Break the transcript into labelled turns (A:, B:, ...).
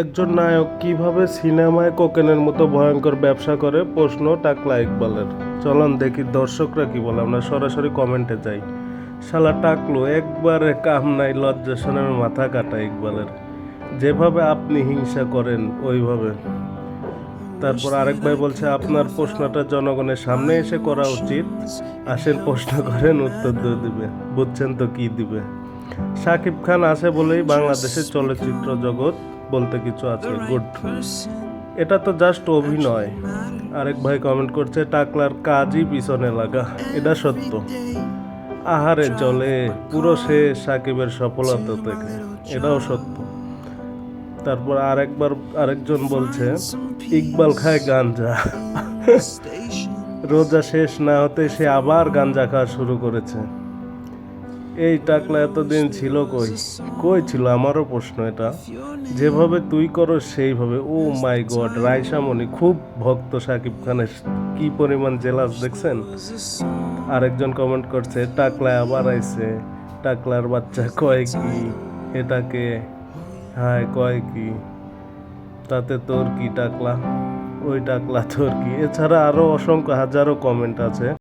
A: একজন নায়ক কিভাবে সিনেমায় কোকেনের মতো ভয়ঙ্কর ব্যবসা করে, প্রশ্ন টাকলা ইকবালের। চলুন দেখি দর্শকরা কি বলে, আমরা সরাসরি কমেন্টে যাই। শালা টাকলো একবারে কাম নাই, লজ্জাসনের মাথা কাটা ইকবালের। যেভাবে আপনি হিংসা করেন ওইভাবে। তারপর আরেক ভাই বলছে আপনার প্রশ্নটা জনগণের সামনে এসে করা উচিত, আসেন প্রশ্ন করেন উত্তর দিয়ে দিবে, বুঝছেন তো কি দিবে। শাকিব খান আছে বলেই বাংলাদেশের চলচ্চিত্র জগৎ বলতে কিছু আছে, গুড। এটা তো জাস্ট অভিনয়। আরেক ভাই কমেন্ট করছে টাকলার কাজই পিছনে লাগা, এটা সত্য। আহারে চলে পুরো শেষ সাকিবের সফলতা থেকে, এটাও সত্য। তারপর আরেকজন বলছে ইকবাল খায় গাঞ্জা, রোজা শেষ না হতে সে আবার গাঞ্জা খাওয়া শুরু করেছে। এই টাকলা এতদিন ছিল কই কই ছিল, আমারও প্রশ্ন এটা। যেভাবে তুই করো সেইভাবে, ও মাই গড। রাইসামণি খুব ভক্ত সাকিব খানের, কি পরিমাণ জেলাস দেখছেন। আরেকজন কমেন্ট করছে টাকলা আবার আইছে, টাকলার বাচ্চা কয় কি, এটাকে হায় কয় কি, তাতে তোর কি টাকলা, ওই টাকলা তোর কি। এছাড়া আরো অসংখ্য হাজারো কমেন্ট আছে।